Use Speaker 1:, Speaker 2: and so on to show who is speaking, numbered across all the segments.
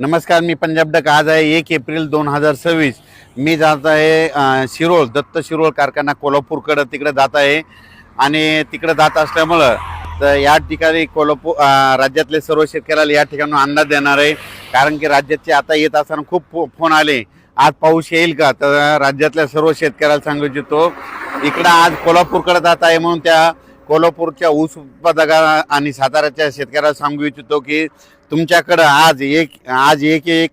Speaker 1: नमस्कार, मी पंजाब डक। आज आहे 1 एप्रिल 2026। मी जात आहे शिरोळ, दत्त शिरोळ कारखाना कोल्हापूरकडे तिकडे जात आहे। आणि तिकडे जात असल्यामुळं तर या ठिकाणी कोल्हापूर राज्यातले सर्व शेतकऱ्याला या ठिकाणी अंदाज देणार आहे। कारण की राज्याचे आता येत असताना खूप फोन आले, आज पाऊस येईल का? तर राज्यातल्या सर्व शेतकऱ्याला सांगू इच्छितो, इकडं आज कोल्हापूरकडे जात आहे म्हणून त्या कोल्हापूरच्या ऊस उत्पादक आणि साताऱ्याच्या शेतकऱ्याला सांगू इच्छितो की तुमच्याकडं आज एक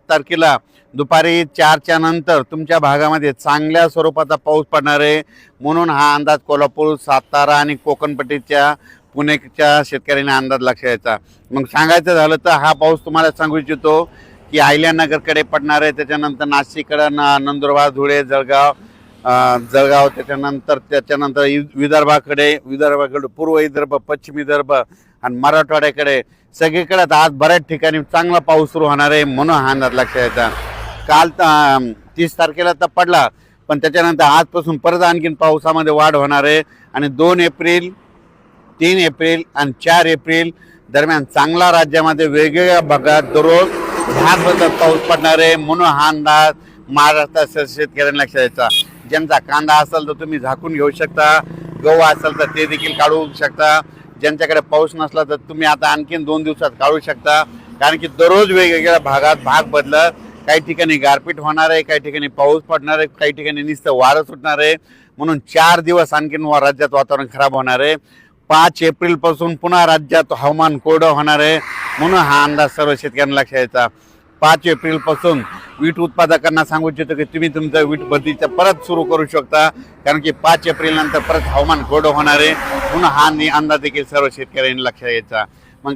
Speaker 1: तारखेला दुपारी 4च्या नंतर तुमच्या भागामध्ये चांगल्या स्वरूपाचा पाऊस पडणार आहे। म्हणून हा अंदाज कोल्हापूर, सातारा आणि कोकणपट्टीच्या पुण्याच्या शेतकऱ्यांनी अंदाज लक्षात घ्यायचा। मग सांगायचं झालं तर हा पाऊस तुम्हाला सांगू इच्छितो की अहिल्यानगरकडे पडणार आहे, त्याच्यानंतर नाशिककडं, नंदुरबार, धुळे, जळगाव, त्याच्यानंतर विदर्भाकडे, पूर्व विदर्भ, पश्चिम विदर्भ आणि मराठवाड्याकडे सगळीकडे आज बऱ्याच ठिकाणी चांगला पाऊस सुरू होणार आहे। म्हणून हा अंदाज लक्षात घ्यायचा। काल 30 तारखेला तर पडला, पण त्याच्यानंतर आजपासून परत आणखीन पावसामध्ये वाढ होणार आहे। आणि 2 एप्रिल, 3 एप्रिल आणि 4 एप्रिल दरम्यान चांगला राज्यामध्ये वेगवेगळ्या भागात दररोज भागवत पाऊस पडणार आहे। म्हणून हा अंदाज महाराष्ट्राच्या शेतकऱ्यांना लक्षात घ्यायचा। ज्यांचा कांदा असेल तर तुम्ही झाकून घेऊ शकता, गहू असेल तर ते देखील काढू शकता। ज्यांच्याकडे पाऊस नसला तर तुम्ही आता आणखीन 2 दिवसात काढू शकता। कारण की दररोज वेगवेगळ्या भागात भाग बदलत, काही ठिकाणी गारपीट होणार आहे, काही ठिकाणी पाऊस पडणार आहे, काही ठिकाणी नुसतं वारं सुटणार आहे। म्हणून 4 दिवस आणखीन राज्यात वातावरण खराब होणार आहे। 5 एप्रिल पासून पुन्हा राज्यात हवामान कोरडं होणार आहे। म्हणून हा अंदाज सर्व शेतकऱ्यांना लक्षात घ्यायचा। 5 एप्रिल पासून वीट उत्पादकांना सांगू इच्छितो की तुम्ही तुमचं वीट बदलीचं परत सुरू करू शकता। कारण की 5 एप्रिल नंतर परत हवामान कोरडं होणार आहे। म्हणून हा अंदाज देखील सर्व शेतकऱ्यांनी लक्षात घ्यायचा। मग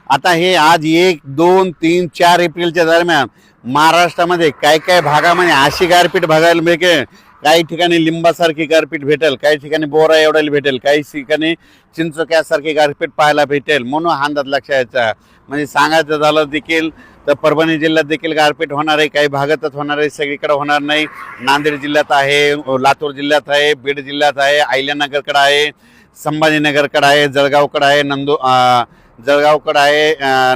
Speaker 1: आता हे आज 1, 2, 3, 4 एप्रिलच्या दरम्यान महाराष्ट्रामध्ये काय भागामध्ये अशी गारपीट बघायला मिळेल। काही ठिकाणी लिंबासारखी गारपीट भेटेल, काही ठिकाणी बोरा एवढ्याला भेटेल, काही ठिकाणी चिंचोक्यासारखी गारपीट पाहायला भेटेल। म्हणून हा अंदाज लक्षात घ्यायचा। म्हणजे सांगायचं झालं देखील तर परभणी जिल्ह्यात देखील गारपीट होणार आहे, काही भागातच होणार आहे, सगळीकडे होणार नाही। नांदेड जिल्ह्यात आहे, लातूर जिल्ह्यात आहे, बीड जिल्ह्यात आहे, अहिल्यानगरकडे आहे, संभाजीनगरकडे आहे, जळगावकडे आहे,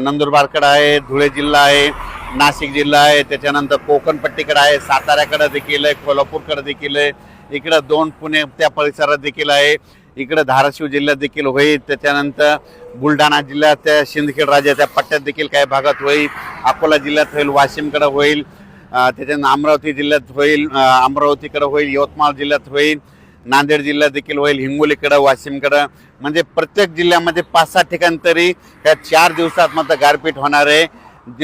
Speaker 1: नंदुरबारकडे आहे, धुळे जिल्हा आहे, नाशिक जिल्हा आहे, त्याच्यानंतर कोकणपट्टीकडे आहे, साताऱ्याकडे देखील आहे, कोल्हापूरकडे देखील आहे, इकडं 2 पुणे त्या परिसरात देखील आहे, इकडं धाराशिव जिल्ह्यात देखील होईल, त्याच्यानंतर बुलढाणा जिल्ह्यात त्या शिंदखेड राज्याच्या पट्ट्यात देखील काही भागात होईल, अकोला जिल्ह्यात होईल, वाशिमकडे होईल, त्याच्यानंतर अमरावती जिल्ह्यात होईल, अमरावतीकडे होईल, यवतमाळ जिल्ह्यात होईल, नांदेड जिल्ह्यात देखील होईल, हिंगोलीकडं, वाशिमकडं। म्हणजे प्रत्येक जिल्ह्यामध्ये 5-6 ठिकाणी तरी या 4 दिवसात मात्र गारपीट होणार आहे।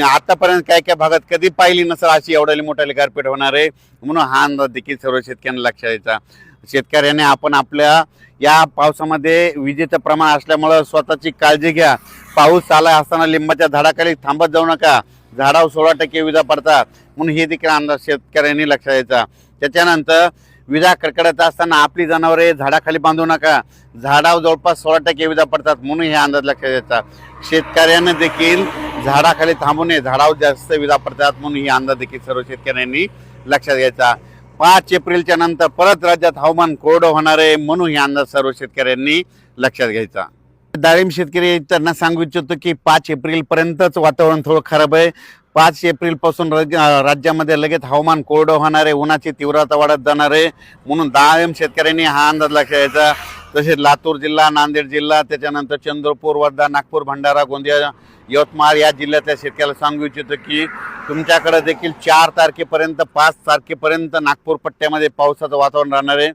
Speaker 1: आतापर्यंत काय भागात कधी पाहिली नसेल अशी एवढ्याली मोठ्याली गारपीट होणार आहे। म्हणून हा अंदाज देखील सर्व शेतकऱ्यांना लक्षात द्यायचा। शेतकऱ्याने आपण आपल्या या पावसामध्ये विजेचं प्रमाण असल्यामुळं स्वतःची काळजी घ्या। पाऊस आला असताना लिंबाच्या झाडाखाली थांबत जाऊ नका, झाडावर 16% विजा पडतात। म्हणून हे देखील अंदाज शेतकऱ्यांनी लक्षात द्यायचा। त्याच्यानंतर विजा कडकडत असताना आपली जनावरे झाडाखाली बांधू नका, झाडावर जवळपास 16% विजा पडतात। म्हणून हे अंदाज लक्षात द्यायचा। शेतकऱ्यांना देखील झाडाखाली थांबू नये, झाडावर जास्त विजा पडतात। म्हणून ही अंदाज देखील सर्व शेतकऱ्यांनी लक्षात घ्यायचा। 5 एप्रिलच्या नंतर परत राज्यात हवामान कोरडं होणार आहे। म्हणून ही अंदाज सर्व शेतकऱ्यांनी लक्षात घ्यायचा। डाळिंब शेतकरी त्यांना सांगू इच्छितो की 5 एप्रिलपर्यंतच वातावरण थोडं खराब आहे। 5 एप्रिलपासून राज्यामध्ये लगेच हवामान कोरडं होणार आहे, उन्हाची तीव्रता वाढत जाणार आहे। म्हणून डाळिंब शेतकऱ्यांनी हा अंदाज लक्षात घ्यायचा। तसेच लातूर जिल्हा, नांदेड जिल्हा, त्याच्यानंतर चंद्रपूर, वर्धा, नागपूर, भंडारा, गोंदिया, यवतमाळ या जिल्ह्यातल्या शेतकऱ्याला सांगू इच्छितो की तुमच्याकडे देखील 4 तारखेपर्यंत, 5 तारखेपर्यंत नागपूर पट्ट्यामध्ये पावसाचं वातावरण राहणार आहे।